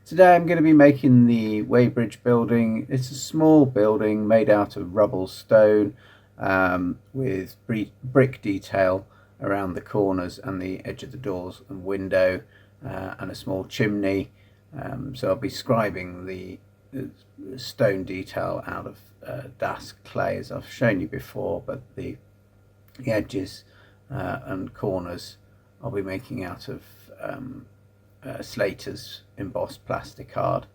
Today I'm going to be making the weighbridge building. It's a small building made out of rubble stone with brick detail around the corners and the edge of the doors and window and a small chimney. So I'll be scribing the stone detail out of dust clay as I've shown you before, but the edges and corners I'll be making out of Slater's embossed plastic card.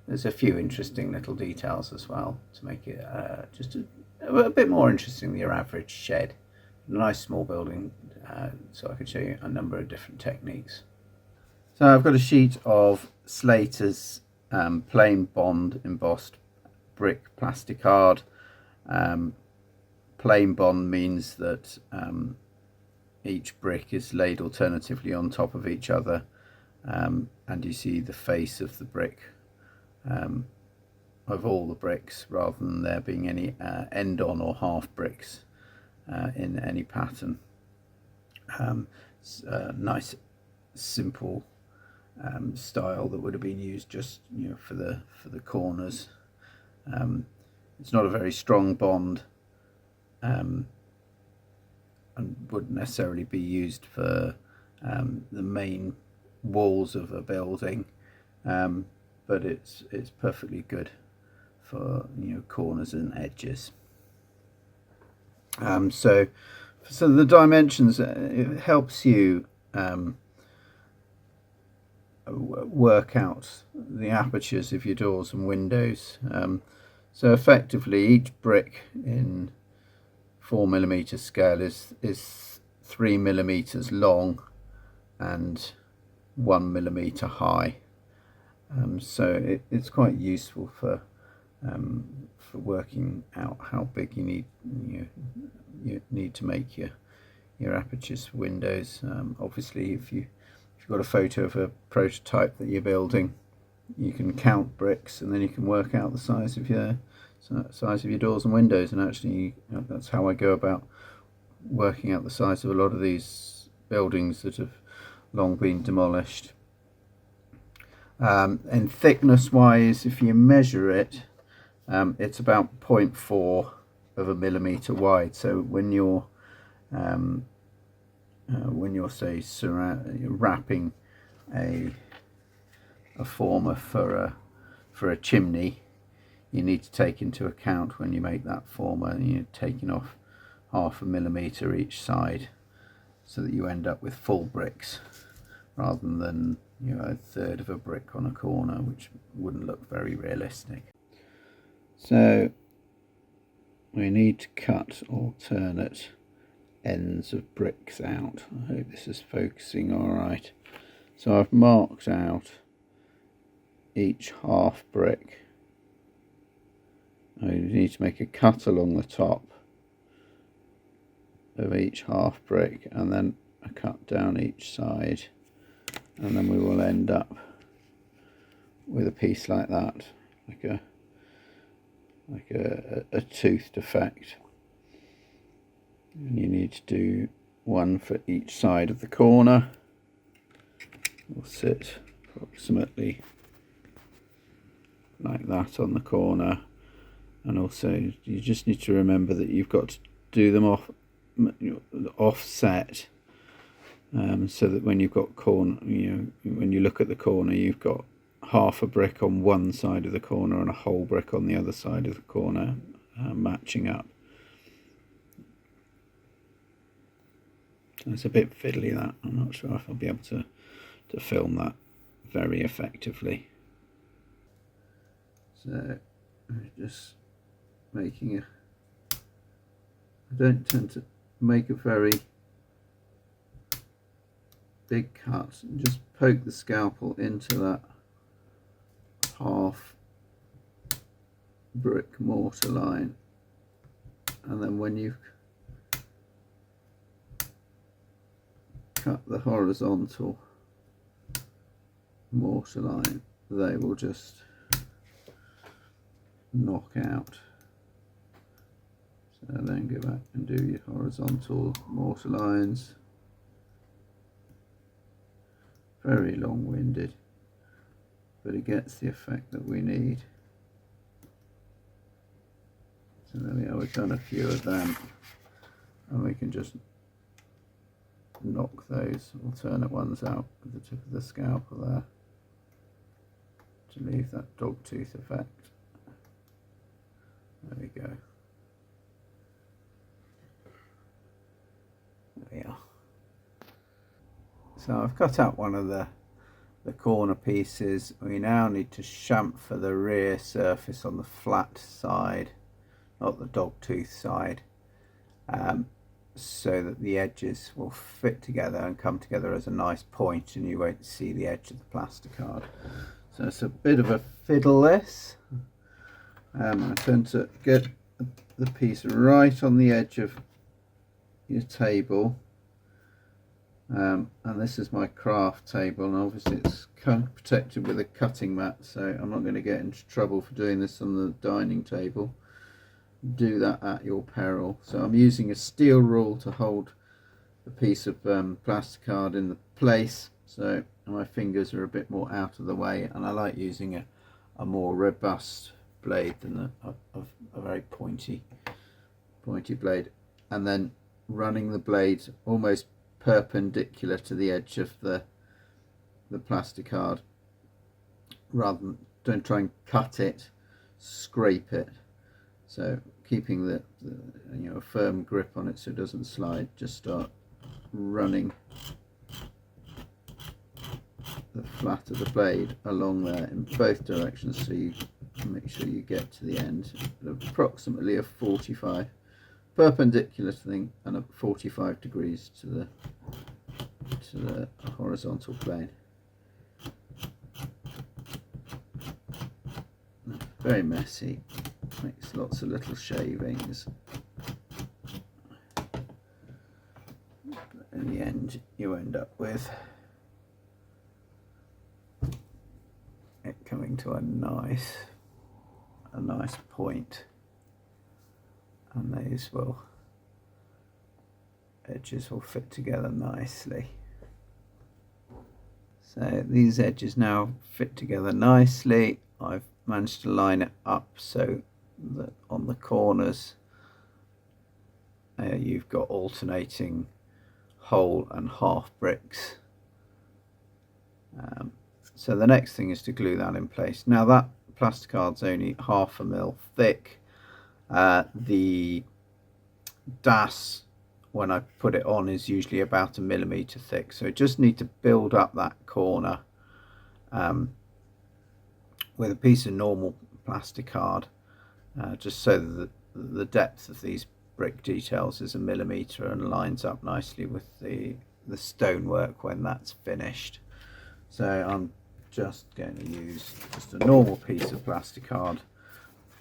There's a few interesting little details as well to make it just a bit more interesting than your average shed. A nice small building, so I can show you a number of different techniques. So I've got a sheet of Slater's plain bond embossed brick plastic card. Plain bond means that each brick is laid alternatively on top of each other, and you see the face of the brick of all the bricks, rather than there being any end on or half bricks in any pattern. It's a nice simple style that would have been used just for the corners. It's not a very strong bond, and wouldn't necessarily be used for the main walls of a building, but it's perfectly good for corners and edges. So the dimensions, it helps you work out the apertures of your doors and windows. So effectively each brick in 4mm scale is 3mm long and 1mm high. So it's quite useful for working out how big you need to make your apertures for windows. Obviously, if you've got a photo of a prototype that you're building, you can count bricks and then you can work out the size of your doors and windows. And actually, that's how I go about working out the size of a lot of these buildings that have long been demolished. And thickness wise, if you measure it, it's about 0.4 of a millimeter wide. So when you're say wrapping a former for a chimney, you need to take into account when you make that former, you're taking off 0.5 millimeter each side, so that you end up with full bricks rather than a third of a brick on a corner, which wouldn't look very realistic. So we need to cut alternate ends of bricks out. I hope this is focusing all right. So I've marked out each half brick. I need to make a cut along the top of each half brick and then a cut down each side, and then we will end up with a piece like that, like a toothed effect. And you need to do one for each side of the corner. Will sit approximately like that on the corner, and also you just need to remember that you've got to do them offset, so that when you've got when you look at the corner, you've got half a brick on one side of the corner and a whole brick on the other side of the corner, matching up. It's a bit fiddly, that. I'm not sure if I'll be able to film that very effectively. So I'm just making I don't tend to make a very big cut, just poke the scalpel into that half brick mortar line, and then when you've cut the horizontal mortar line, they will just knock out. So then go back and do your horizontal mortar lines. Very long-winded. but it gets the effect that we need. So there we are, we've done a few of them, and we can just knock those alternate ones out with the tip of the scalpel there to leave that dog tooth effect. There we go. There we are. So I've cut out one of the corner pieces. We now need to chamfer the rear surface on the flat side, not the dog tooth side, so that the edges will fit together and come together as a nice point, and you won't see the edge of the plasticard. So it's a bit of a fiddle this. I tend to get the piece right on the edge of your table, and this is my craft table, and obviously it's protected with a cutting mat, so I'm not going to get into trouble for doing this on the dining table. Do that at your peril. So I'm using a steel rule to hold the piece of plasticard in the place, so my fingers are a bit more out of the way, and I like using a more robust blade than a very pointy blade, and then running the blade almost perpendicular to the edge of the plasticard, rather than don't try and cut it, scrape it. So keeping the a firm grip on it so it doesn't slide, just start running the flat of the blade along there in both directions, so you make sure you get to the end at approximately a 45 perpendicular thing and a 45 degrees to the horizontal plane. Very messy, makes lots of little shavings. But in the end you end up with it coming to a nice point, and these edges will fit together nicely. So these edges now fit together nicely. I've managed to line it up so that on the corners you've got alternating whole and half bricks. So the next thing is to glue that in place. Now that plasticard's only 1/2 mil thick. The das, when I put it on, is usually about 1 millimeter thick, so I just need to build up that corner with a piece of normal plasticard, just so that the depth of these brick details is 1 millimeter and lines up nicely with the stonework when that's finished. So I'm just going to use just a normal piece of plasticard,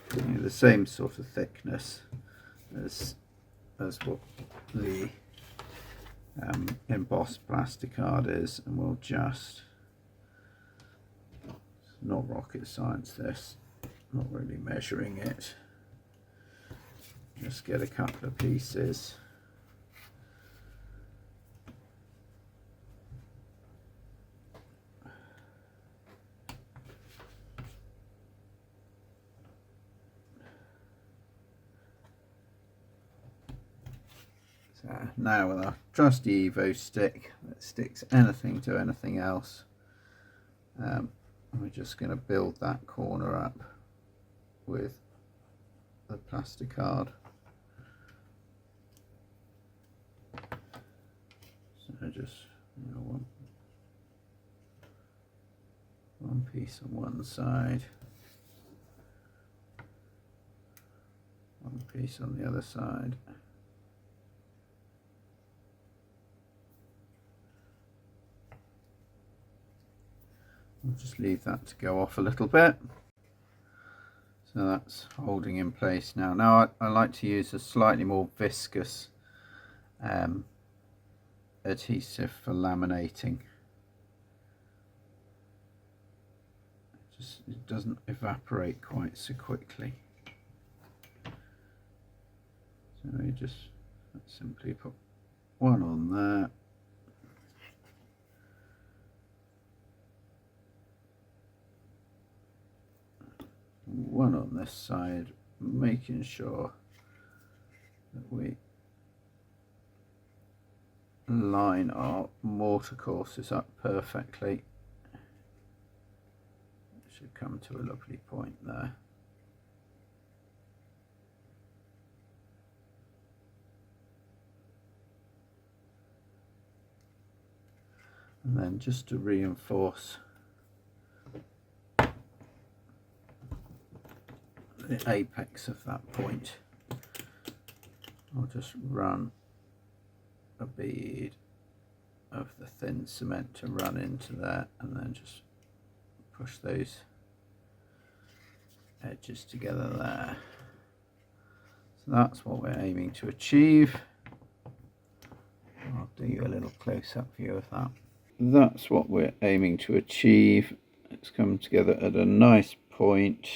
the same sort of thickness as what the embossed plasticard is, and we'll just, it's not rocket science this, not really measuring it, just get a couple of pieces. Now with our trusty Evo stick that sticks anything to anything else, we're just going to build that corner up with the plasticard. So just one piece on one side, one piece on the other side. I'll just leave that to go off a little bit. So that's holding in place now. Now I like to use a slightly more viscous adhesive for laminating. It doesn't evaporate quite so quickly. So we just simply put one on there. one on this side, making sure that we line our mortar courses up perfectly. It should come to a lovely point there. And then just to reinforce the apex of that point, I'll just run a bead of the thin cement to run into there, and then just push those edges together there. So that's what we're aiming to achieve. I'll do you a little close-up view of that. That's what we're aiming to achieve. It's come together at a nice point,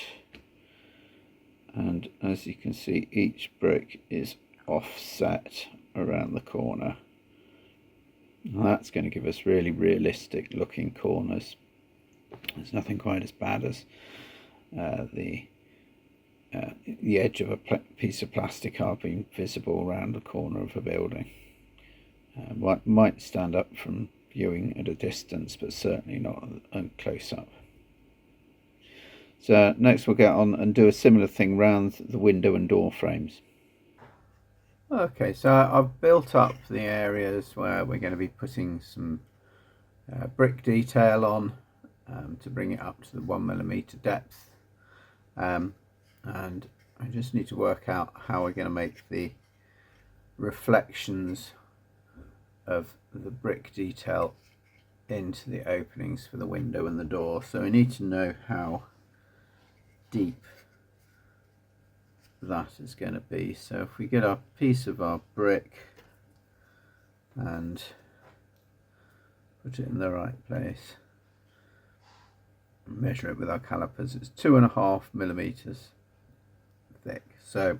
and as you can see, each brick is offset around the corner. And that's going to give us really realistic looking corners. There's nothing quite as bad as the edge of a piece of plastic art being visible around the corner of a building. Might stand up from viewing at a distance, but certainly not a close-up. So next we'll get on and do a similar thing around the window and door frames. Okay, so I've built up the areas where we're going to be putting some brick detail on to bring it up to the 1mm depth, and I just need to work out how we're going to make the reflections of the brick detail into the openings for the window and the door. So we need to know how deep that is going to be. So if we get a piece of our brick and put it in the right place, measure it with our calipers, it's 2.5mm thick. So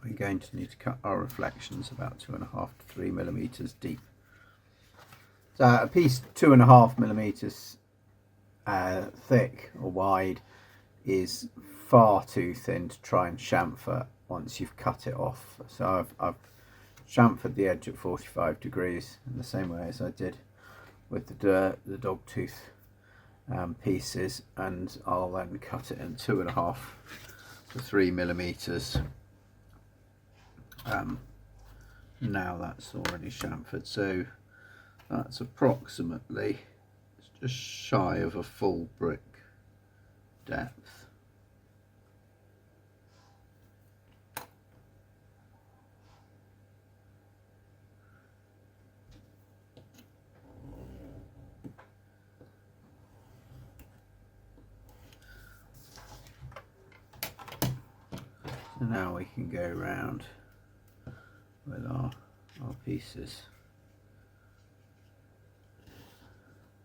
we're going to need to cut our reflections about 2.5 to 3mm deep. So a piece 2.5mm thick or wide is far too thin to try and chamfer once you've cut it off. So I've chamfered the edge at 45 degrees in the same way as I did with the dog tooth pieces, and I'll then cut it in 2.5 to 3mm. Now that's already chamfered, so that's approximately just shy of a full brick depth. So now we can go round with our pieces,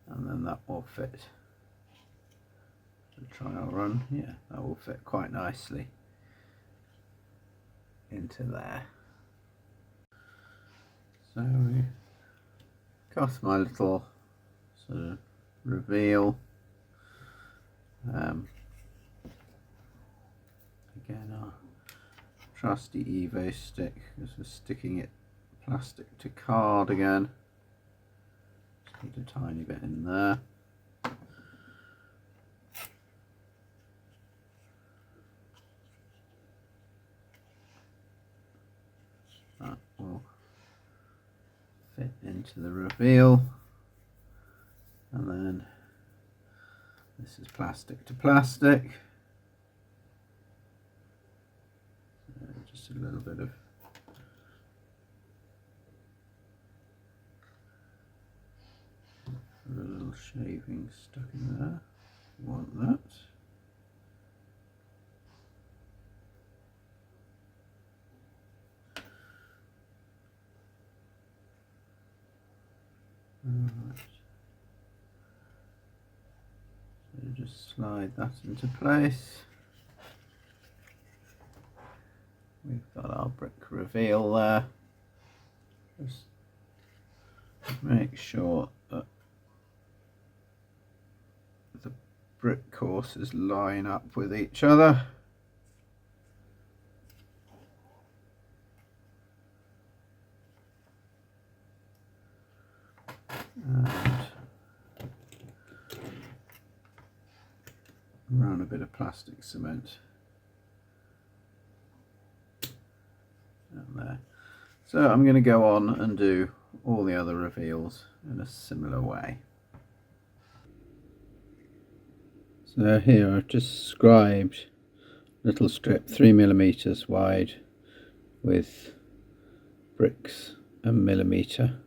and then that will fit. The trial run, yeah, that will fit quite nicely into there. So we cut my little sort of reveal. Again, our trusty Evo stick, because we're sticking it plastic to card again. Just need a tiny bit in there. That will fit into the reveal, and then this is plastic to plastic. Just a little bit of a little shaving stuck in there. Want that. Alright. So just slide that into place. We've got our brick reveal there. Just make sure that the brick courses line up with each other. And around a bit of plastic cement down there. So I'm going to go on and do all the other reveals in a similar way. So here I've just scribed a little strip 3mm wide with bricks a millimetre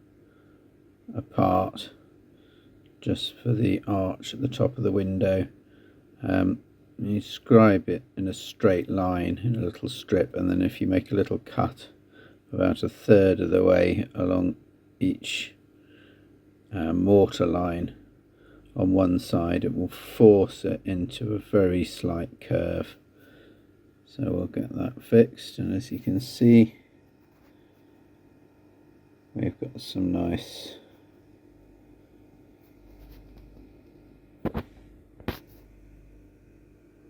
apart, just for the arch at the top of the window. You scribe it in a straight line in a little strip, and then if you make a little cut about a third of the way along each mortar line on one side, it will force it into a very slight curve. So we'll get that fixed, and as you can see, we've got some nice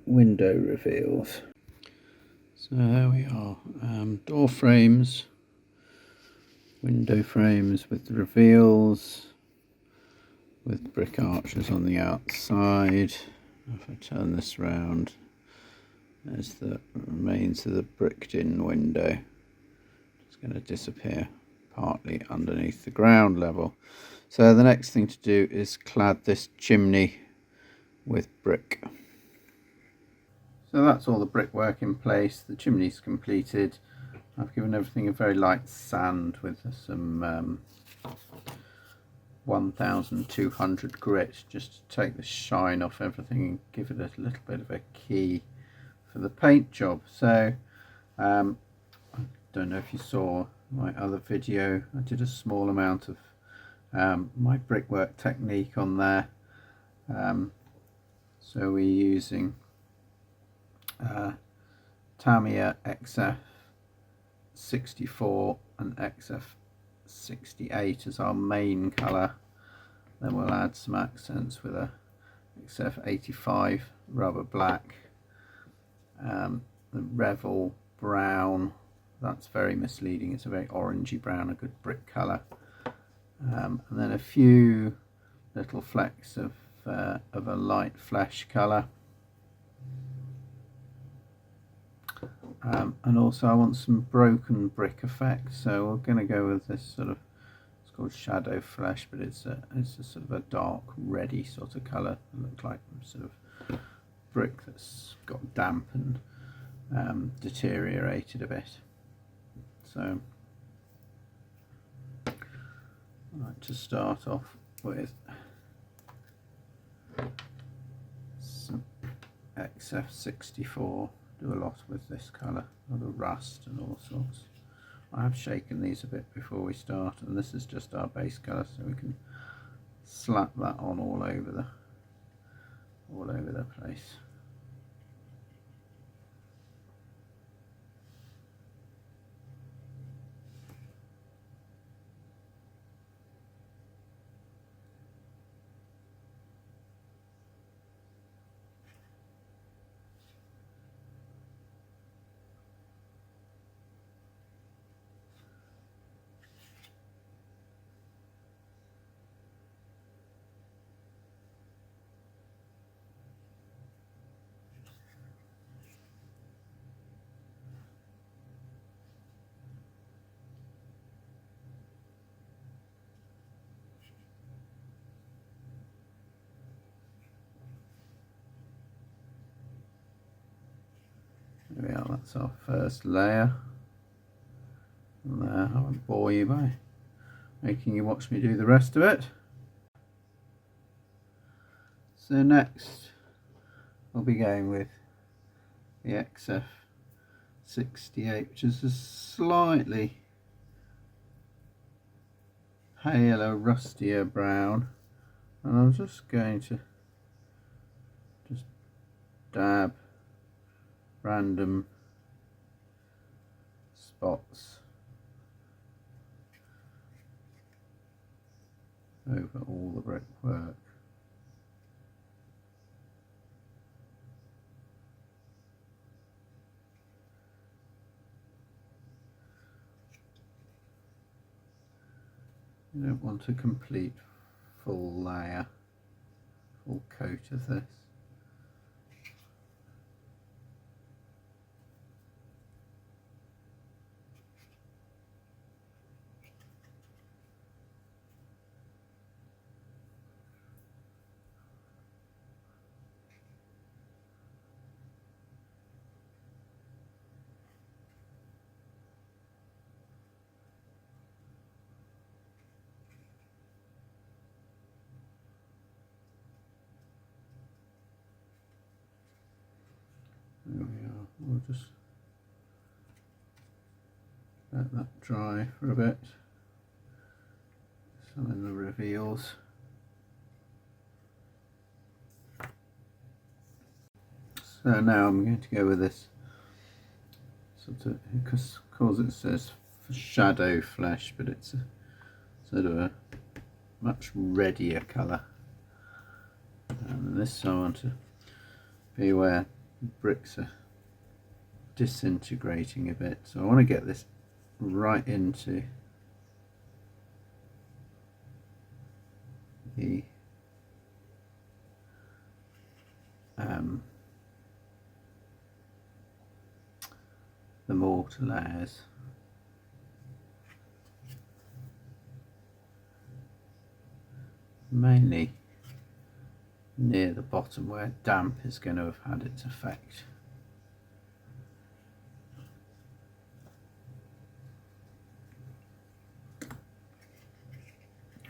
window reveals. So there we are, door frames, window frames with the reveals, with brick arches on the outside. If I turn this round, there's the remains of the bricked in window. It's going to disappear partly underneath the ground level. So the next thing to do is clad this chimney with brick. So that's all the brickwork in place. The chimney's completed. I've given everything a very light sand with some 1200 grit, just to take the shine off everything and give it a little bit of a key for the paint job. So I don't know if you saw my other video, I did a small amount of my brickwork technique on there. So we're using Tamiya XF64 and XF68 as our main colour. Then we'll add some accents with a XF85 rubber black, the Revel brown. That's very misleading, it's a very orangey brown, a good brick colour, and then a few little flecks of a light flesh colour. And also I want some broken brick effect, so we're going to go with this sort of, it's called shadow flesh, but it's a sort of a dark reddy sort of colour. It looks like sort of brick that's got damp and deteriorated a bit. So I'd like to start off with some XF64. Do a lot with this colour, a lot of rust and all sorts. I have shaken these a bit before we start, and this is just our base colour, so we can slap that on all over the place. There we are, that's our first layer. And there, I won't bore you by making you watch me do the rest of it. So next we'll be going with the XF68, which is a slightly paler, rustier brown, and I'm just going to dab random spots over all the brickwork. You don't want a complete full layer, full coat of this. There we are. We'll just let that dry for a bit. Some of the reveals. So now I'm going to go with this sort of, because it says shadow flesh, but it's a sort of a much reddier colour. And this I want to be where bricks are disintegrating a bit, so I want to get this right into the mortar layers. Mainly near the bottom where damp is going to have had its effect.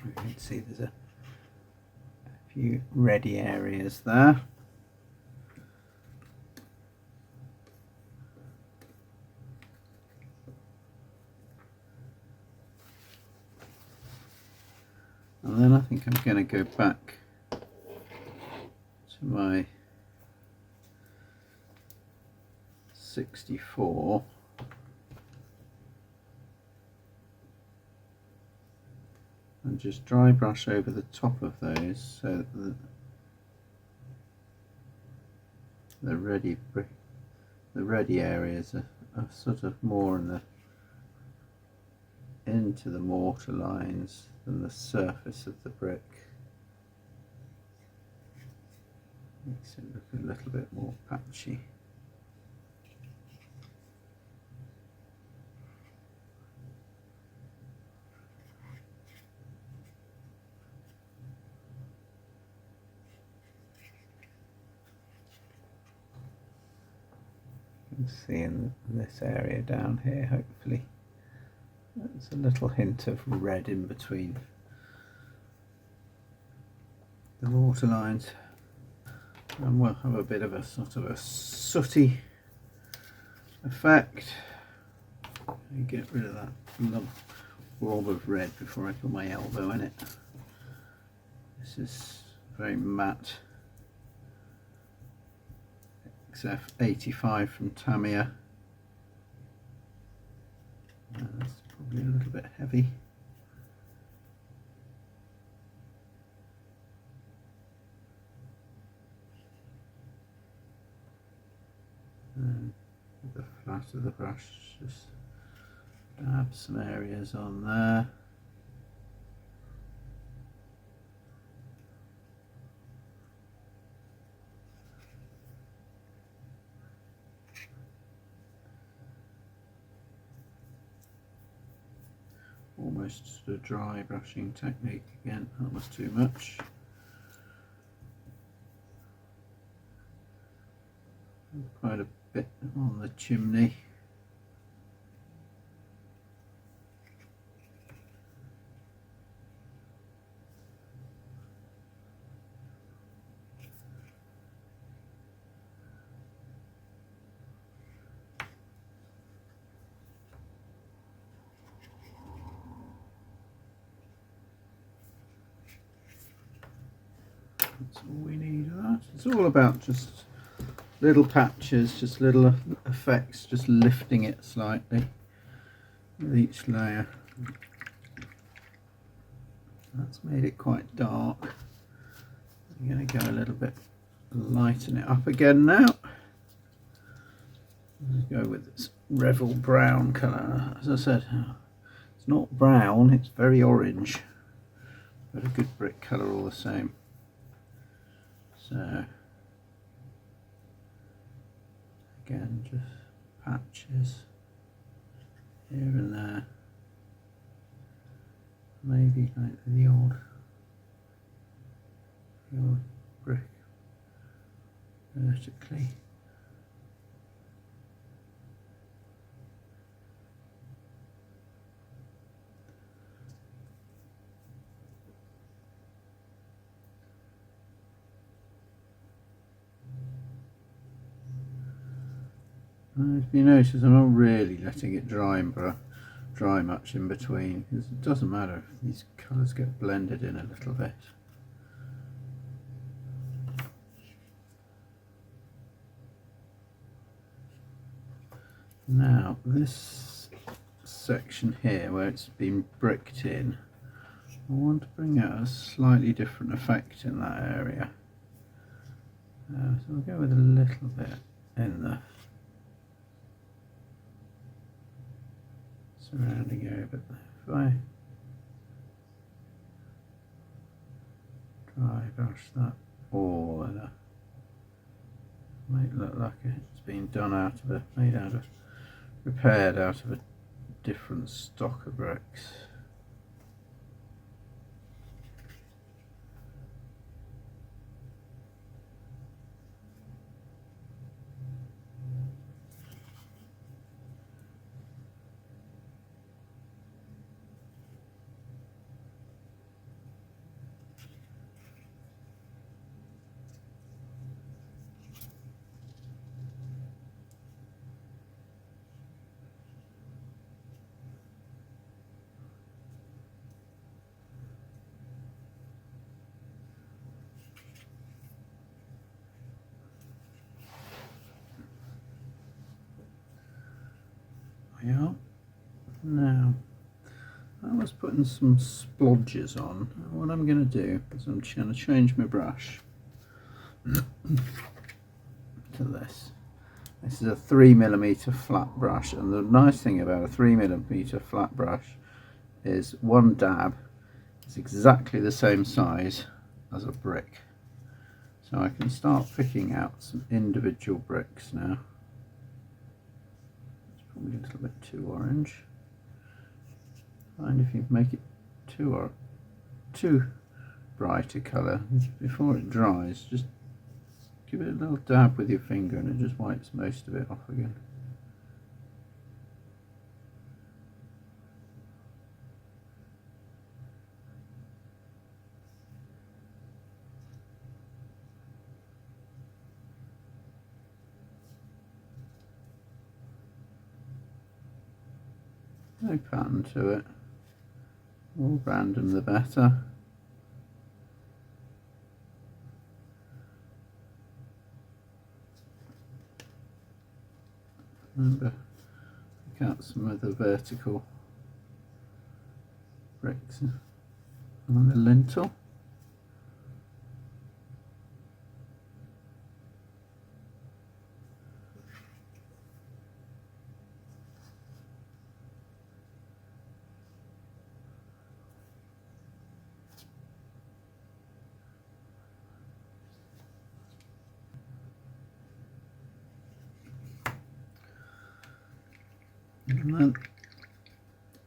You can see there's a few ready areas there. And then I think I'm going to go back to my 64 and just dry brush over the top of those so that the ready areas are sort of more in into the mortar lines than the surface of the brick. Makes it look a little bit more patchy. You can see in this area down here, hopefully, there's a little hint of red in between the mortar lines. And we'll have a bit of a sort of a sooty effect. And get rid of that lump blob of red before I put my elbow in it. This is very matte XF85 from Tamiya. That's probably a little bit heavy. And with the flat of the brush, just dab some areas on there. Almost a dry brushing technique again, that was too much. Quite a bit on the chimney. That's all we need of that. It's all about just little patches, just little effects, just lifting it slightly with each layer. That's made it quite dark. I'm going to go a little bit, lighten it up again now. Let's go with this Revel brown colour. As I said, it's not brown, it's very orange. but a good brick colour all the same. So again, just patches here and there, maybe like the old brick vertically. If you notice, I'm not really letting it dry much in between, because it doesn't matter if these colours get blended in a little bit. Now this section here where it's been bricked in, I want to bring out a slightly different effect in that area. So I'll go with a little bit in the surrounding area, but if I dry brush that all enough, might it look like it's been done repaired out of a different stock of bricks. Yeah. Now, I was putting some splodges on. What I'm going to do is I'm just going to change my brush to this. This is a 3mm flat brush, and the nice thing about a 3mm flat brush is one dab is exactly the same size as a brick. So I can start picking out some individual bricks now. Probably a little bit too orange, and if you make it too bright a colour, before it dries, just give it a little dab with your finger and it just wipes most of it off again. No pattern to it, more random the better. Remember, pick out some of the vertical bricks on the lintel. And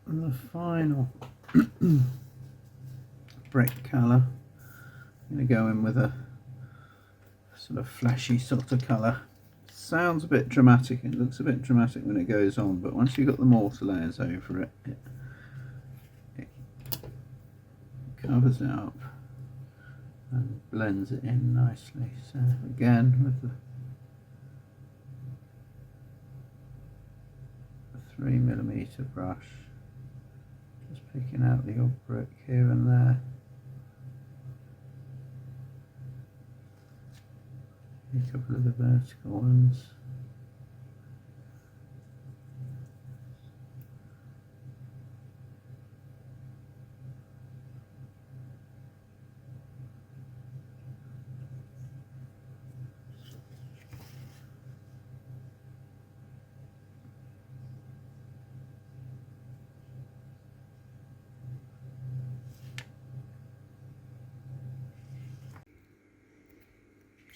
then the final brick colour, I'm going to go in with a sort of fleshy sort of colour. Sounds a bit dramatic, it looks a bit dramatic when it goes on, but once you've got the mortar layers over it, it covers it up and blends it in nicely. So again, with the 3mm brush, just picking out the odd brick here and there. A couple of the vertical ones.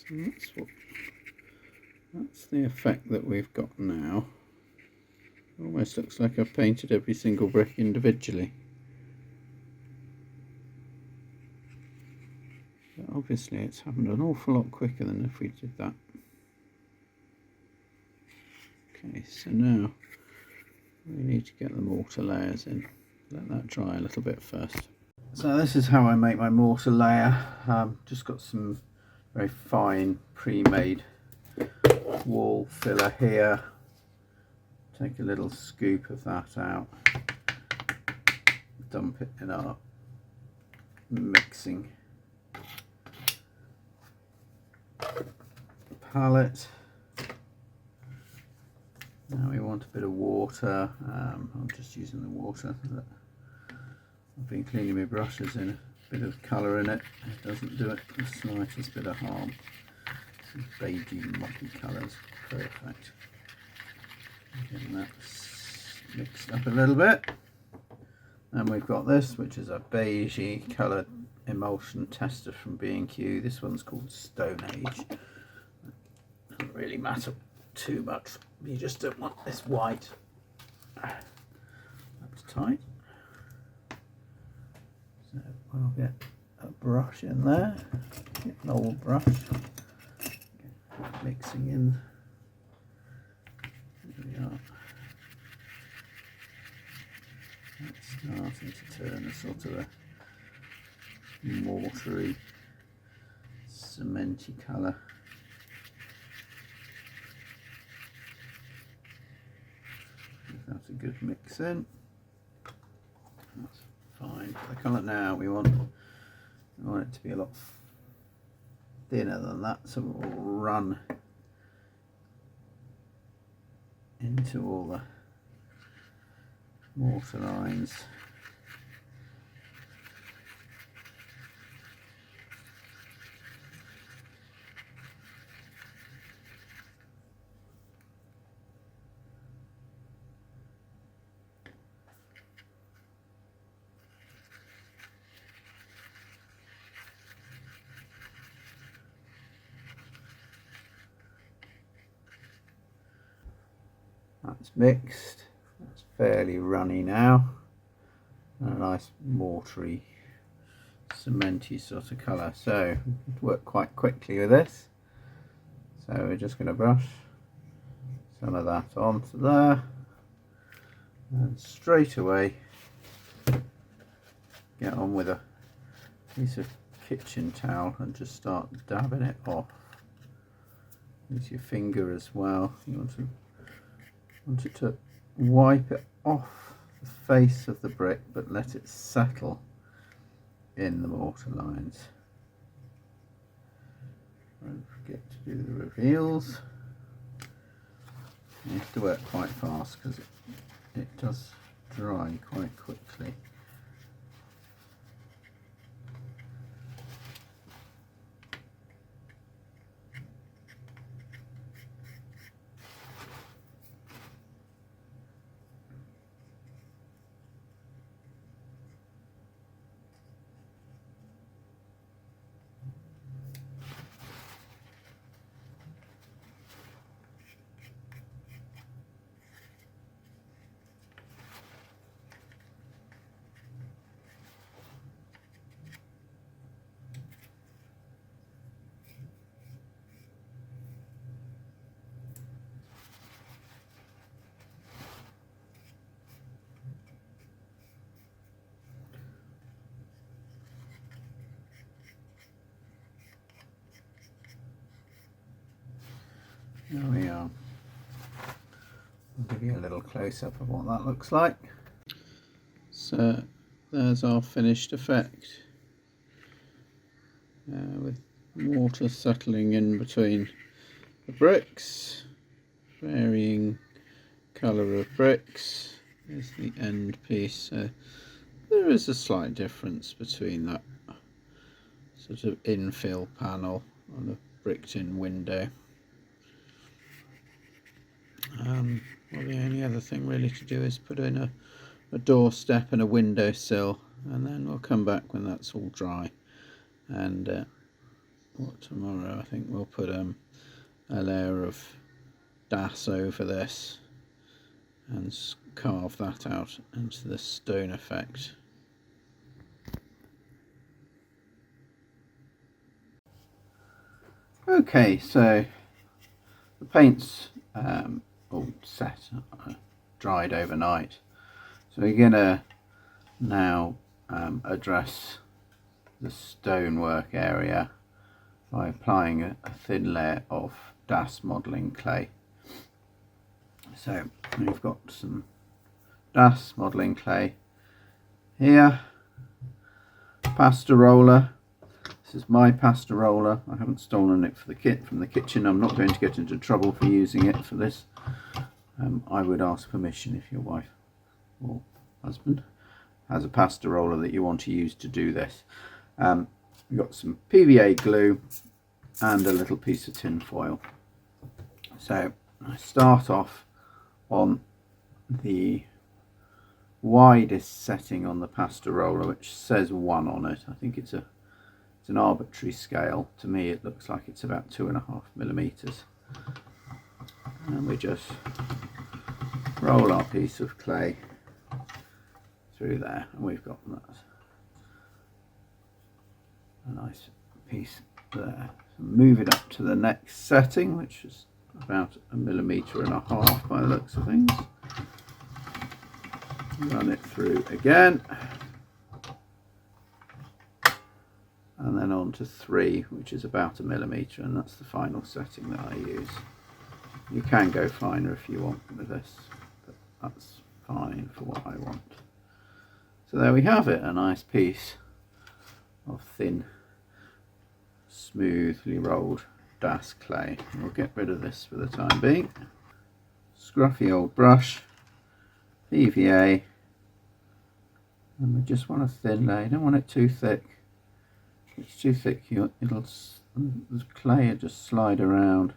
So that's the effect that we've got now. Almost looks like I've painted every single brick individually. But obviously it's happened an awful lot quicker than if we did that. Okay, so now we need to get the mortar layers in. Let that dry a little bit first. So this is how I make my mortar layer. Just got some very fine pre-made wall filler here. Take a little scoop of that out, dump it in our mixing palette. Now we want a bit of water. I'm just using the water that I've been cleaning my brushes in. A bit of colour in it. It doesn't do it the slightest bit of harm. Some beigey, mocky colours, perfect. Getting that mixed up a little bit. And we've got this, which is a beigey coloured emulsion tester from B&Q. This one's called Stone Age. Doesn't really matter too much. You just don't want this white. That's tight. So we'll get a brush in there. Get an old brush. Mixing in. There we are. That's starting to turn a sort of a mortary, cementy colour. Give that a good mix in. That's fine. For the colour now, we want it to be a lot thinner than that, so we'll run into all the mortar lines. That's mixed. That's fairly runny now. And a nice mortary, cementy sort of colour. So work quite quickly with this. So we're just going to brush some of that onto there, and straight away get on with a piece of kitchen towel and just start dabbing it off. Use your finger as well. You want it to wipe it off the face of the brick, but let it settle in the mortar lines. Don't forget to do the reveals. You have to work quite fast because it does dry quite quickly. There we are. I'll give you a little close-up of what that looks like. So there's our finished effect, with water settling in between the bricks, varying colour of bricks. There's the end piece. So there is a slight difference between that sort of infill panel and the bricked-in window. Well, the only other thing really to do is put in a doorstep and a windowsill, and then we'll come back when that's all dry and what tomorrow, I think we'll put a layer of das over this and carve that out into the stone effect. Okay, so the paint's all set, dried overnight. So we're gonna now address the stonework area by applying a thin layer of das modelling clay. So we've got some das modelling clay here, pasta roller. This is my pasta roller. I haven't stolen it for the kit from the kitchen. I'm not going to get into trouble for using it for this. I would ask permission if your wife or husband has a pasta roller that you want to use to do this. We've got some PVA glue and a little piece of tin foil. So I start off on the widest setting on the pasta roller, which says 1 on it. I think it's an arbitrary scale. To me it looks like it's about 2.5 millimeters. And we just roll our piece of clay through there, and we've got that, a nice piece there. So move it up to the next setting, which is about 1.5 millimeters by the looks of things. Run it through again, and then on to 3, which is about 1 millimeter, and that's the final setting that I use. You can go finer if you want with this, but that's fine for what I want. So there we have it, a nice piece of thin, smoothly rolled das clay. We'll get rid of this for the time being. Scruffy old brush, PVA, and we just want a thin layer. You don't want it too thick. If it's too thick, the clay will just slide around.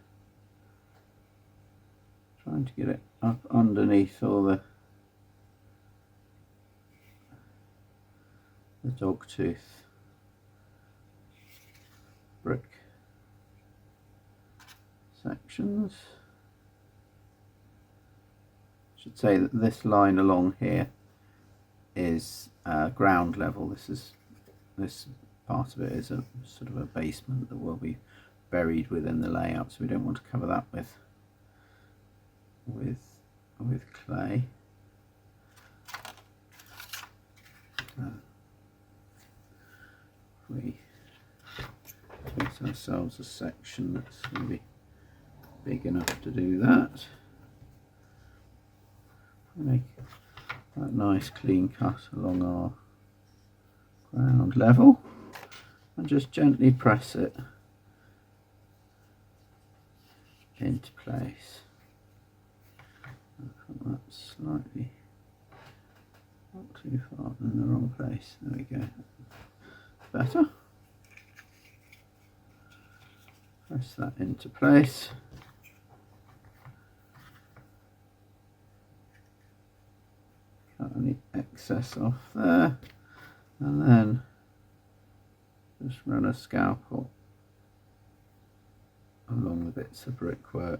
Trying to get it up underneath all the dog tooth brick sections. I should say that this line along here is ground level. This part of it is a sort of a basement that will be buried within the layout, so we don't want to cover that with clay. We get ourselves a section that's going to be big enough to do that. Make that nice clean cut along our ground level and just gently press it into place. Put that slightly not too far in the wrong place. There we go. Better. Press that into place. Cut any excess off there, and then just run a scalpel along the bits of brickwork.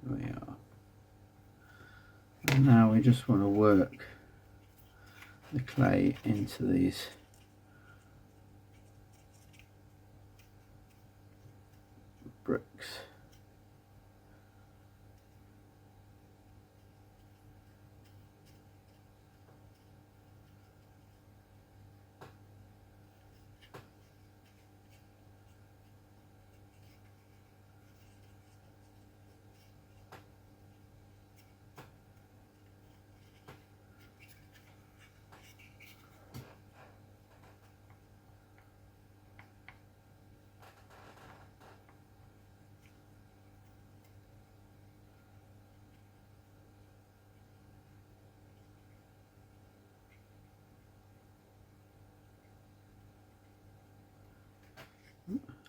There we are. And now we just want to work the clay into these bricks.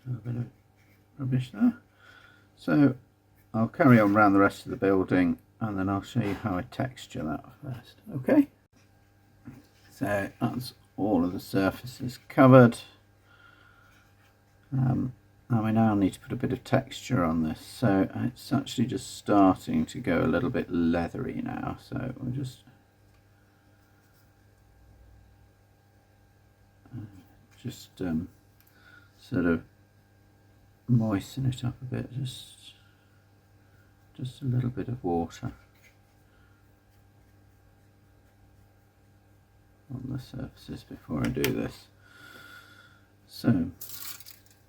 a bit of rubbish there. So I'll carry on around the rest of the building and then I'll show you how I texture that first. Okay, so that's all of the surfaces covered. Now I now need to put a bit of texture on this, so it's actually just starting to go a little bit leathery now, so we'll just sort of moisten it up a bit, just a little bit of water on the surfaces before I do this. So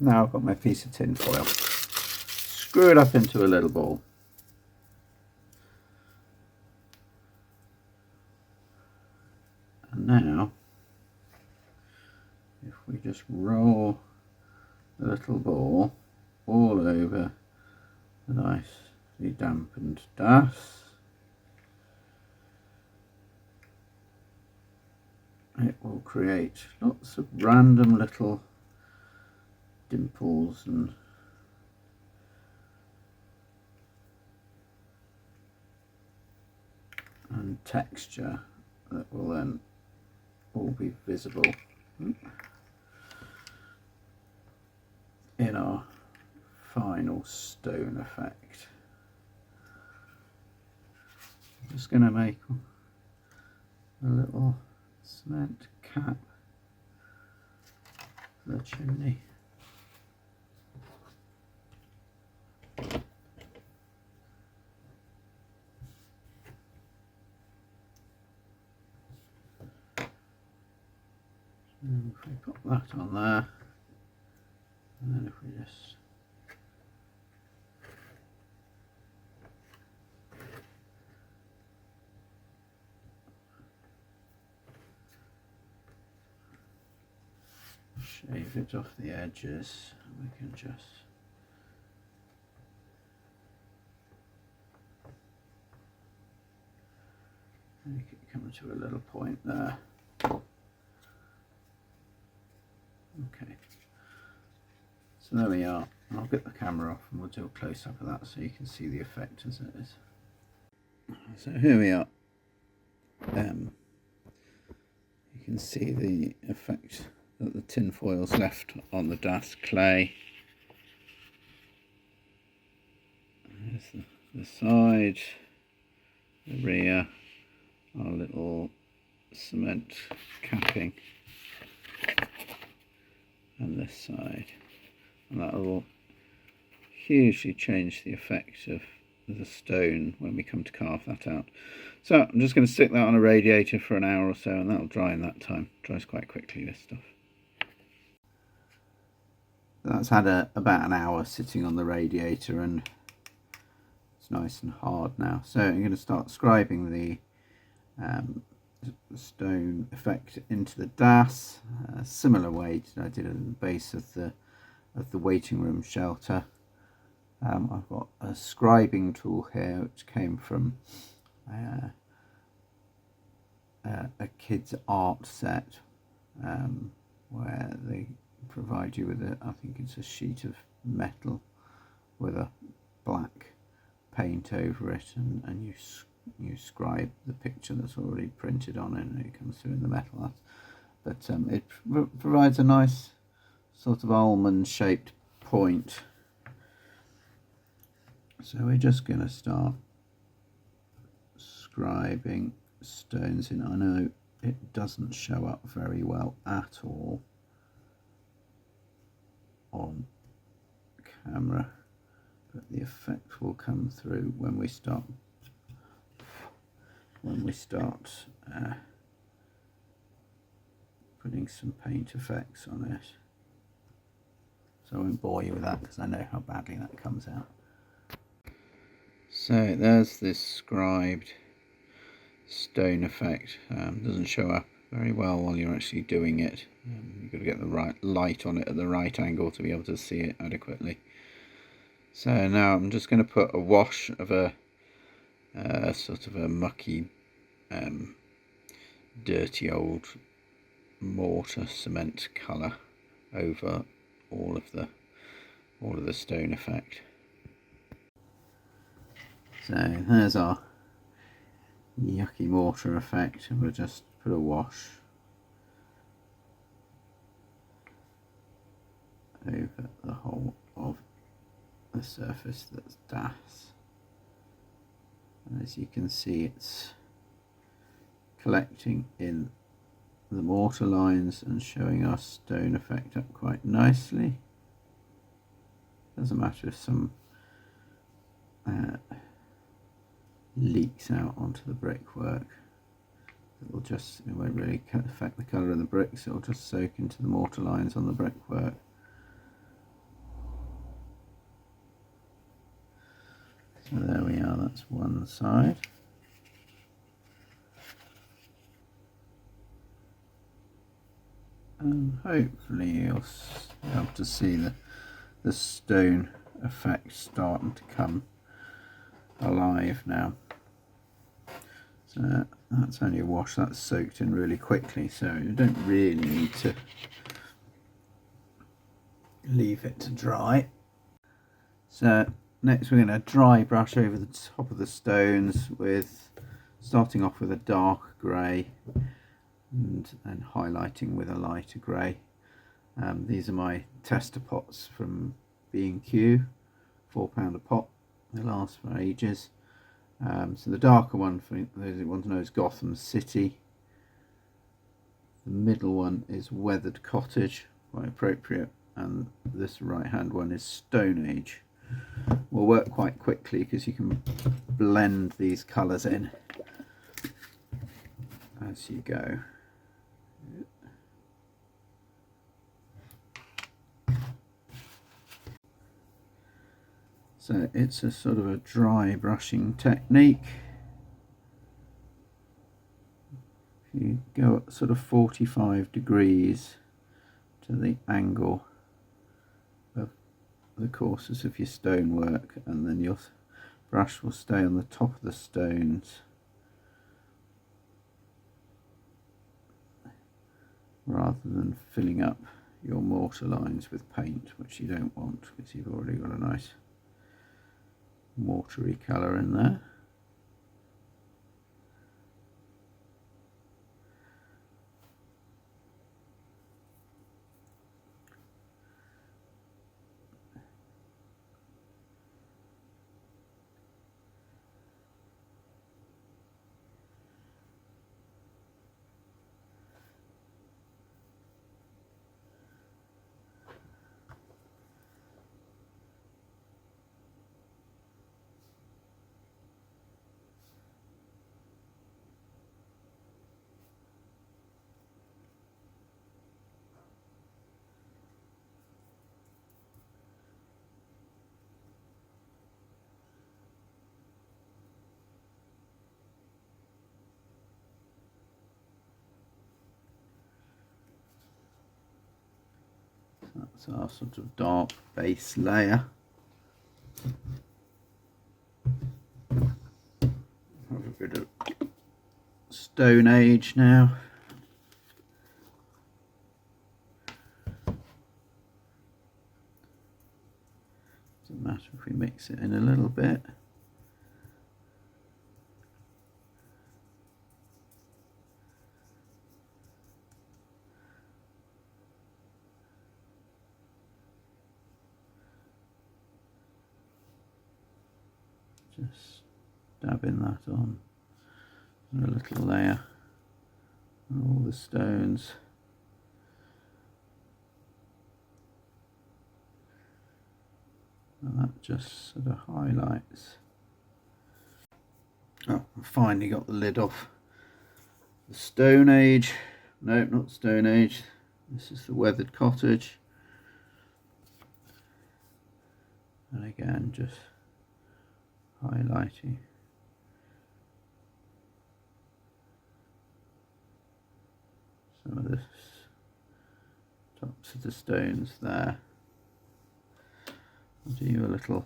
now I've got my piece of tin foil, screw it up into a little ball. And now, if we just roll the little ball all over the nicely dampened das, it will create lots of random little dimples and texture that will then all be visible in our final stone effect. I'm just going to make a little cement cap for the chimney. And if we put that on there, and then if we just shave it off the edges, we can just make it come to a little point there. Okay, so there we are. I'll get the camera off and we'll do a close-up of that so you can see the effect as it is. So here we are. You can see the effect that the tin foil's left on the das clay. There's the side, the rear, our little cement capping, and this side, and that will hugely change the effect of the stone when we come to carve that out. So I'm just going to stick that on a radiator for an hour or so, and that'll dry in that time. It dries quite quickly, this stuff. That's had about an hour sitting on the radiator and it's nice and hard now. So I'm going to start scribing the stone effect into the das, similar way to I did at the base of the waiting room shelter. I've got a scribing tool here which came from a kids art set where they provide you with I think it's a sheet of metal with a black paint over it, and you scribe the picture that's already printed on it, and it comes through in the metal art. But it provides a nice sort of almond shaped point. So we're just going to start scribing stones in. I know it doesn't show up very well at all on camera, but the effect will come through when we start putting some paint effects on it. So I won't bore you with that because I know how badly that comes out. So there's this scribed stone effect. Doesn't show up very well while you're actually doing it. You've got to get the right light on it at the right angle to be able to see it adequately. So now I'm just going to put a wash of a sort of a mucky, dirty old mortar cement colour over all of the all of the stone effect. So there's our yucky mortar effect, and we'll just put a wash over the whole of the surface that's DAS. And as you can see, it's collecting in the mortar lines and showing our stone effect up quite nicely. Doesn't matter if some leaks out onto the brickwork. It won't really affect the colour of the bricks, it will just soak into the mortar lines on the brickwork. So there we are, that's one side. And hopefully you'll be able to see the stone effect starting to come alive now. So that's only a wash, that's soaked in really quickly, so you don't really need to leave it to dry. So next we're going to dry brush over the top of the stones, starting off with a dark grey and highlighting with a lighter grey. These are my tester pots from B&Q, £4 a pot. They last for ages. So the darker one, for those who want to know, is Gotham City. The middle one is Weathered Cottage, quite appropriate, and this right hand one is Stone Age. Will work quite quickly because you can blend these colours in as you go. So it's a sort of a dry brushing technique. If you go at sort of 45 degrees to the angle of the courses of your stonework, and then your brush will stay on the top of the stones rather than filling up your mortar lines with paint, which you don't want because you've already got a nice mortar-y colour in there. That's our sort of dark base layer. Have a bit of Stone Age now. Doesn't matter if we mix it in a little bit. Just dabbing that on a little layer on all the stones. And that just sort of highlights. Oh, I finally got the lid off the Stone Age. No, not Stone Age. This is the Weathered Cottage. And again, just highlighting some of the tops of the stones there. I'll do you a little.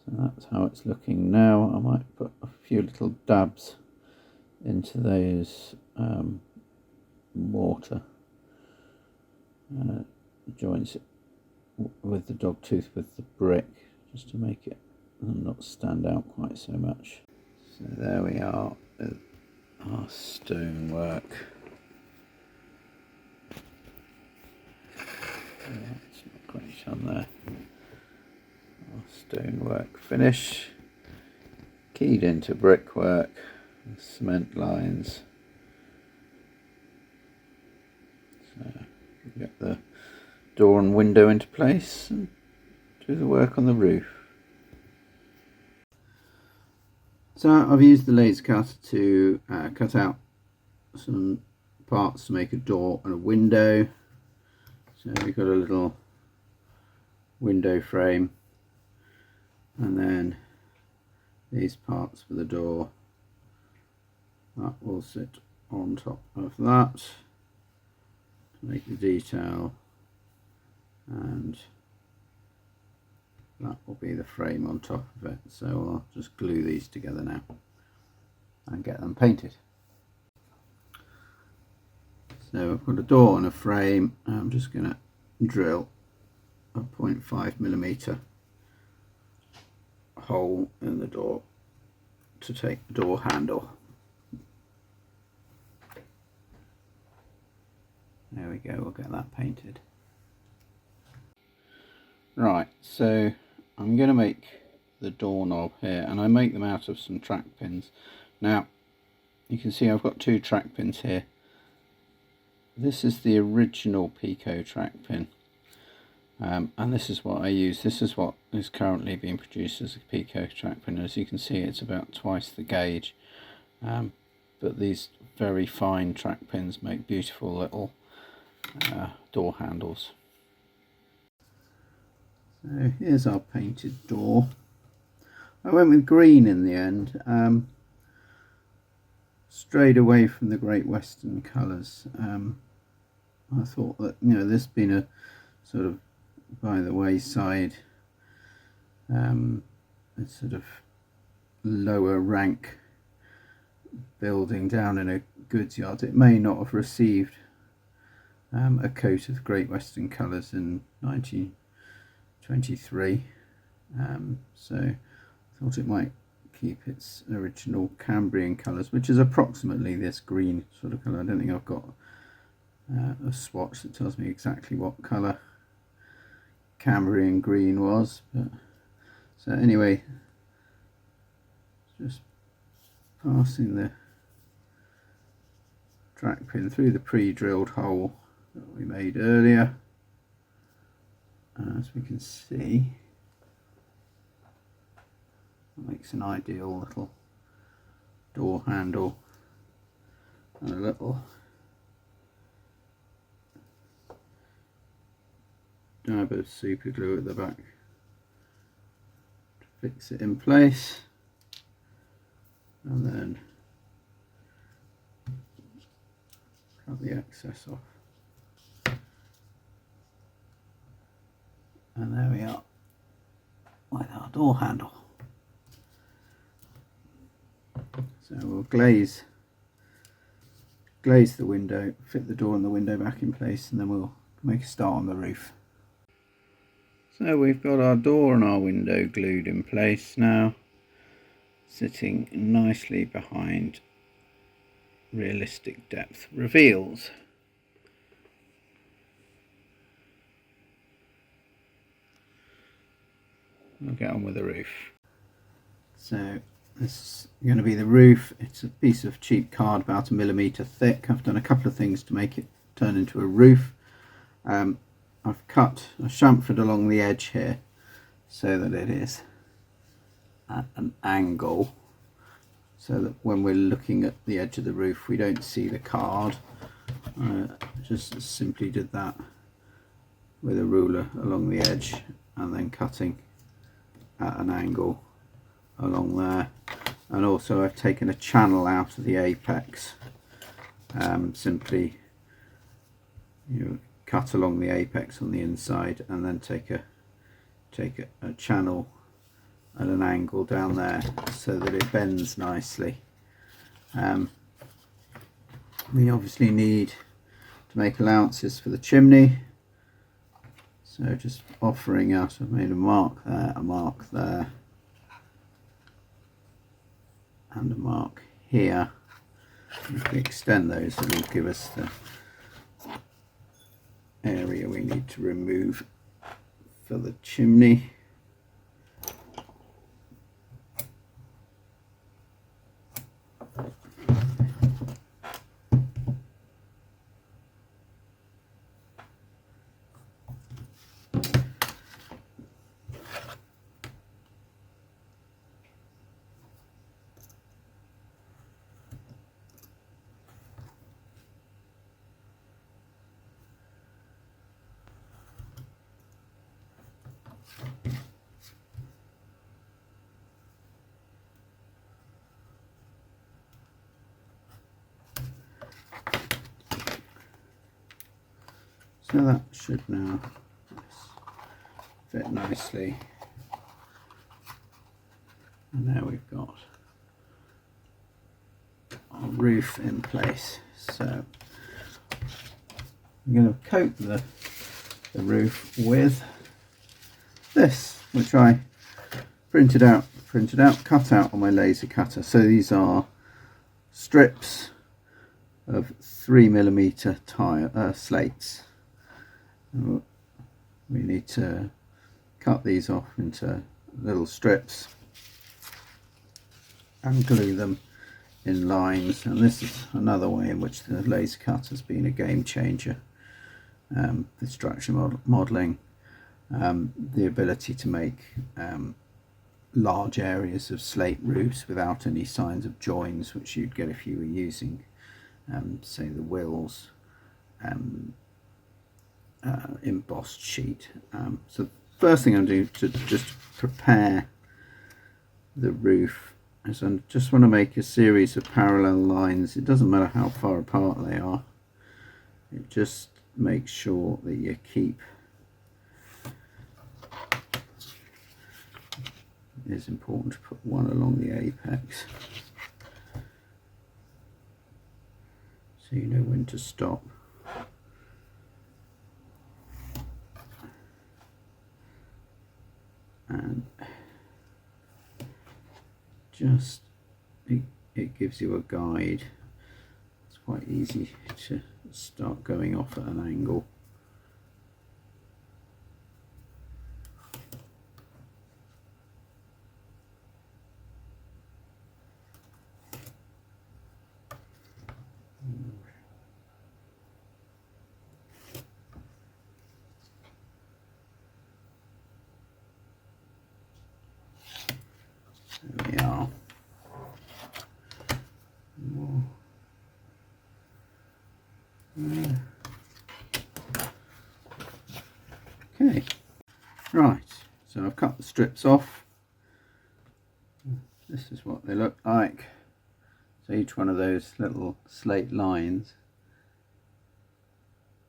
So that's how it's looking now. I might put a few little dabs into those mortar joins it with the dog tooth with the brick, just to make it not stand out quite so much. So there we are with our stonework. It's not quite on there. Our stonework finish, keyed into brickwork, cement lines. So get the door and window into place and do the work on the roof. So I've used the laser cutter to cut out some parts to make a door and a window. So we've got a little window frame, and then these parts for the door that will sit on top of that to make the detail, and that will be the frame on top of it. So I'll just glue these together now and get them painted. So I've got a door and a frame. I'm just going to drill a 0.5mm hole in the door to take the door handle. There we go, we'll get that painted. Right, so I'm going to make the doorknob here, and I make them out of some track pins. Now you can see I've got 2 track pins here. This is the original Pico track pin, and this is what I use. This is what is currently being produced as a Pico track pin. As you can see, it's about twice the gauge, but these very fine track pins make beautiful little door handles. So here's our painted door. I went with green in the end, strayed away from the Great Western colours. I thought that, you know, this being a sort of by the wayside, a sort of lower rank building down in a goods yard, it may not have received a coat of Great Western colours in 1923, so I thought it might keep its original Cambrian colours, which is approximately this green sort of colour. I don't think I've got a swatch that tells me exactly what colour Cambrian green was, but so anyway, just passing the track pin through the pre-drilled hole that we made earlier. As we can see, it makes an ideal little door handle, and a little dab of super glue at the back to fix it in place, and then cut the excess off. And there we are with our door handle. So we'll glaze the window, fit the door and the window back in place, and then we'll make a start on the roof. So we've got our door and our window glued in place now, sitting nicely behind realistic depth reveals. We'll get on with the roof. So this is going to be the roof. It's a piece of cheap card about 1mm thick. I've done a couple of things to make it turn into a roof. I've chamfered along the edge here so that it is at an angle, so that when we're looking at the edge of the roof we don't see the card. Just simply did that with a ruler along the edge and then cutting at an angle along there. And also I've taken a channel out of the apex, simply cut along the apex on the inside and then take a channel at an angle down there so that it bends nicely. We obviously need to make allowances for the chimney, So just offering out, I've made a mark there, a mark there, and a mark here. If we extend those, it will give us the area we need to remove for the chimney. So that should now fit nicely, and now we've got our roof in place. So I'm going to coat the roof with this, which I printed out, cut out on my laser cutter. So these are strips of 3mm tile slates. We need to cut these off into little strips and glue them in lines, and this is another way in which the laser cut has been a game changer. The structure modelling, the ability to make large areas of slate roofs without any signs of joins, which you'd get if you were using say the Wills embossed sheet. So the first thing I'm doing to just prepare the roof is I just want to make a series of parallel lines. It doesn't matter how far apart they are, it just makes sure that you keep, it is important to put one along the apex so you know when to stop. And just it gives you a guide. It's quite easy to start going off at an angle. There we are. More. Okay, right, so I've cut the strips off. This is what they look like. So each one of those little slate lines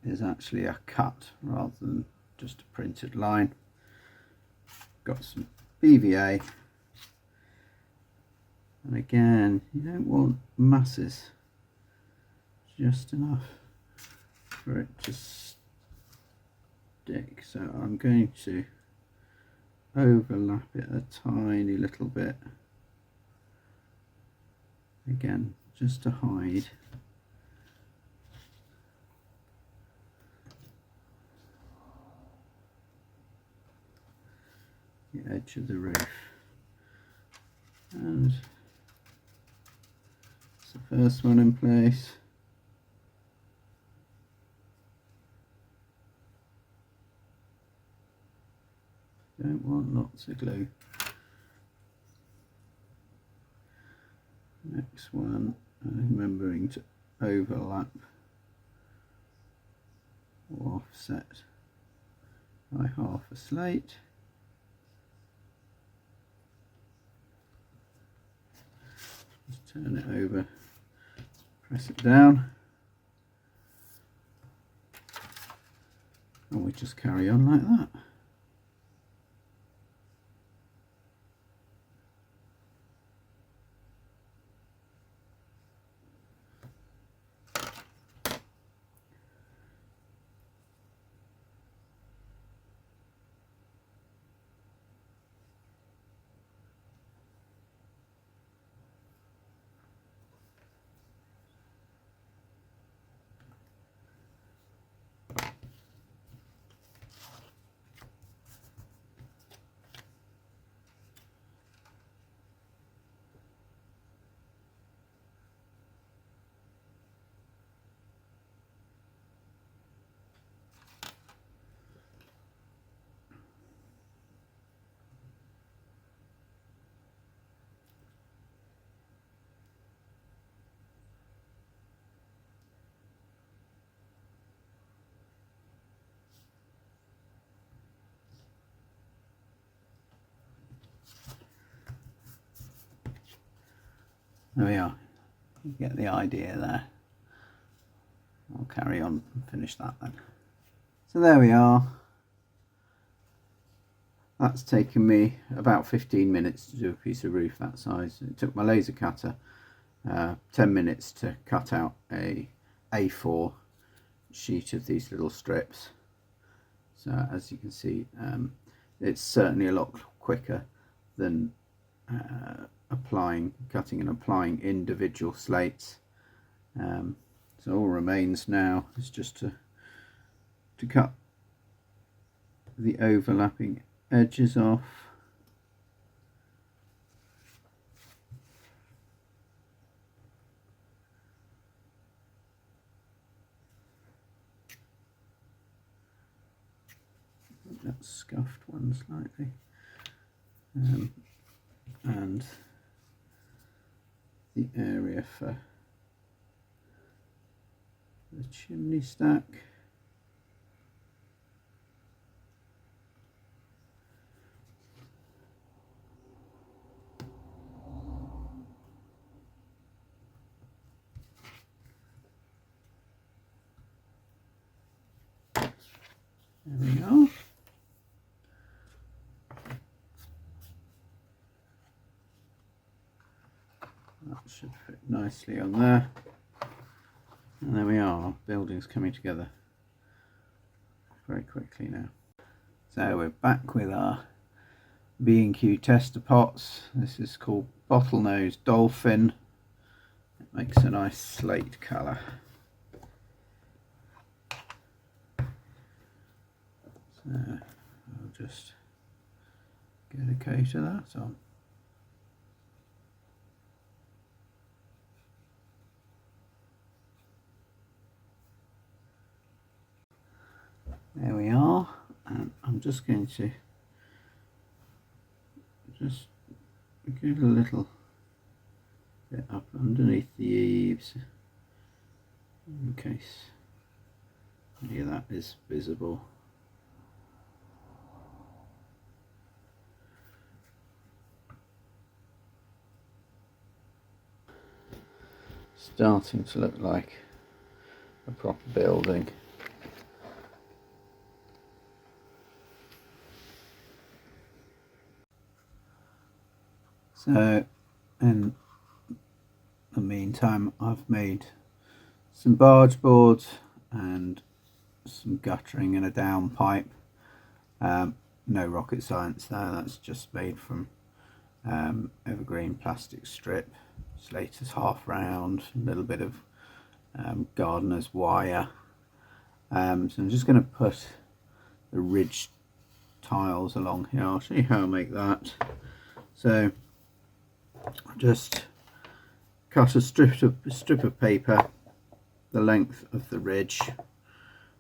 is actually a cut rather than just a printed line. Got some BVA, and again, you don't want masses, just enough for it to stick. So I'm going to overlap it a tiny little bit, again just to hide the edge of the roof. And it's the first one in place. Don't want lots of glue. Next one, remembering to overlap or offset by half a slate. Just turn it over, press it down, and we just carry on like that. There we are. You get the idea there. I'll carry on and finish that then. So there we are. That's taken me about 15 minutes to do a piece of roof that size. It took my laser cutter 10 minutes to cut out a A4 sheet of these little strips. So as you can see, it's certainly a lot quicker than cutting and applying individual slates. So all remains now is just to cut the overlapping edges off. That scuffed one slightly, and the area for the chimney stack. There we go. That should fit nicely on there. And there we are, building's coming together very quickly now. So we're back with our B&Q tester pots. This is called Bottlenose Dolphin. It makes a nice slate colour. So I'll just get a coat of that on. There we are, and I'm just going to just get a little bit up underneath the eaves in case any of that is visible. Starting to look like a proper building. So in the meantime, I've made some barge boards and some guttering and a downpipe. No rocket science there, that's just made from evergreen plastic strip, Slater's half round, a little bit of gardener's wire. So I'm just going to put the ridge tiles along here. I'll show you how I make that. So just cut a strip of paper the length of the ridge,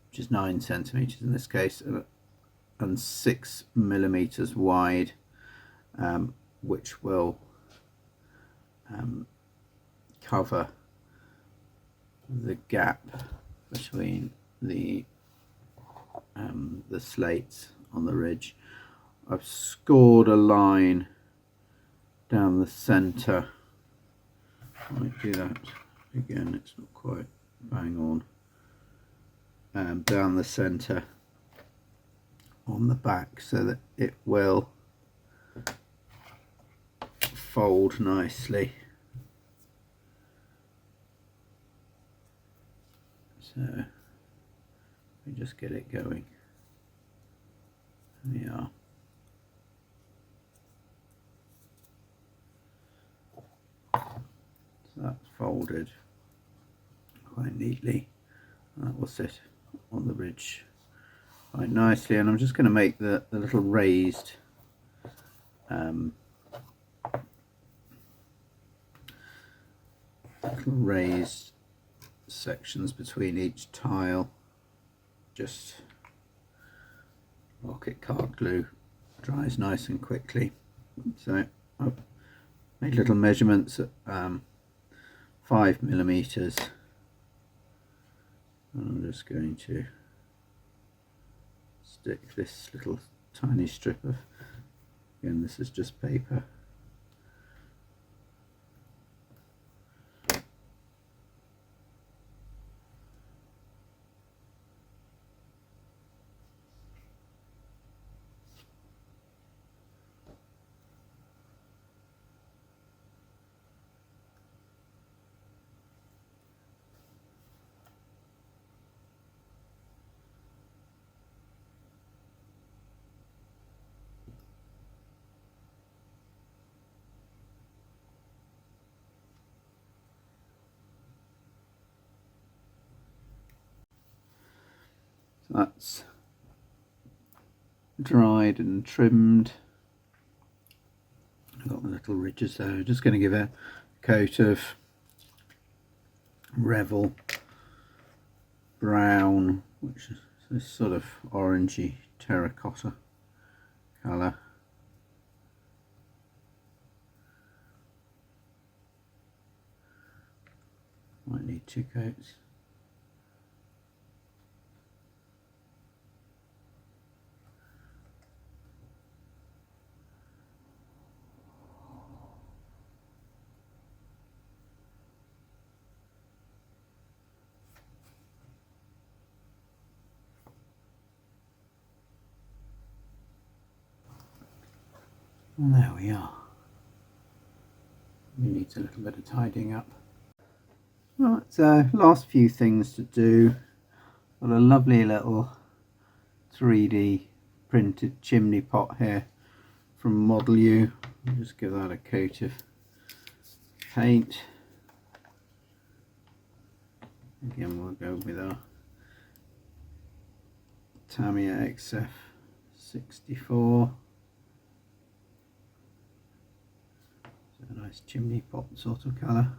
which is 9 centimeters in this case, and 6 millimeters wide, which will cover the gap between the slates on the ridge. I've scored a line down the centre. I might do that again, it's not quite bang on. Down the centre on the back so that it will fold nicely. So we just get it going. There we are. So that's folded quite neatly. That will sit on the ridge quite nicely, and I'm just going to make the little raised sections between each tile. Just rocket card glue, dries nice and quickly. So I've made little measurements at 5 millimeters. I'm just going to stick this little tiny strip of, again this is just paper, that's dried and trimmed. I've got the little ridges there. Just going to give a coat of Revel brown, which is this sort of orangey terracotta colour. Might need 2 coats. And there we are. It needs a little bit of tidying up. Right, so last few things to do. Got a lovely little 3D printed chimney pot here from Model U. I'll just give that a coat of paint. Again, we'll go with our Tamiya XF64. So a nice chimney pot sort of colour.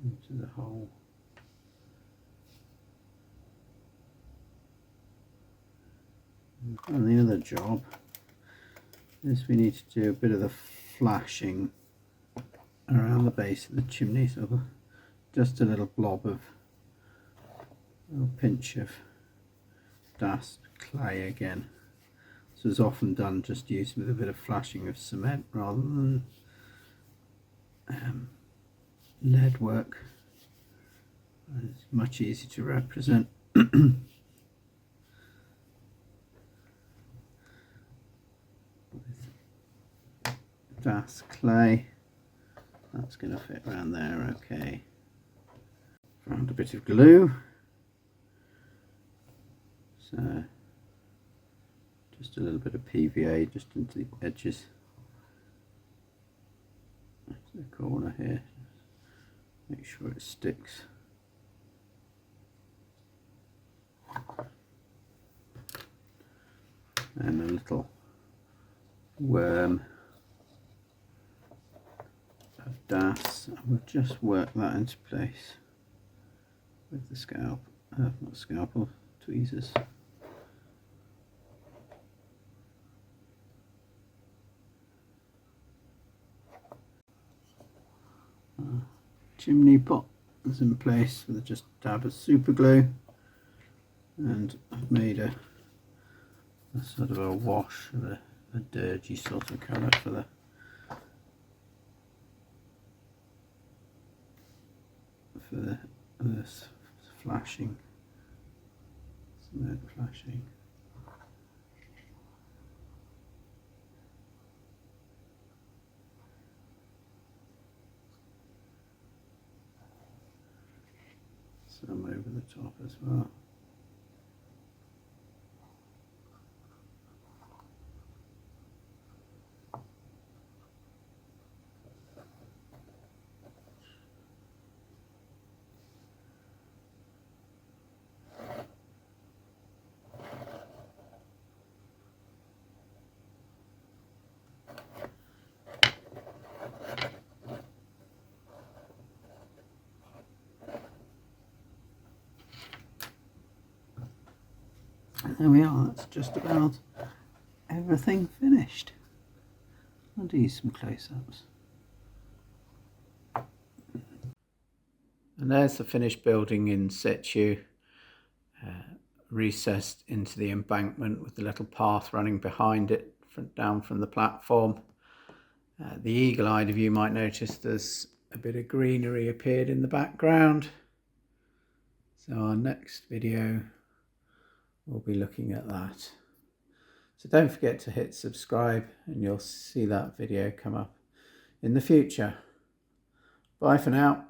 Into the hole. And the other job is we need to do a bit of the flashing around the base of the chimney, so just a little blob of, a little pinch of dust clay again. So it's often done just using with a bit of flashing of cement rather than lead work. And it's much easier to represent. Das clay, that's going to fit around there. Okay, found a bit of glue, so just a little bit of PVA just into the edges, into the corner here, make sure it sticks. And a little worm of Das. We'll just work that into place with the not scalpel, tweezers. Chimney pot is in place with just a dab of super glue, and I've made a sort of a wash of a dirty sort of colour for the this flashing, cement flashing. Some over the top as well. There we are, that's just about everything finished. I'll do some close-ups. And there's the finished building in situ, recessed into the embankment with the little path running behind it, down from the platform. The eagle-eyed of you might notice there's a bit of greenery appeared in the background. So our next video we'll be looking at that. So don't forget to hit subscribe and you'll see that video come up in the future. Bye for now.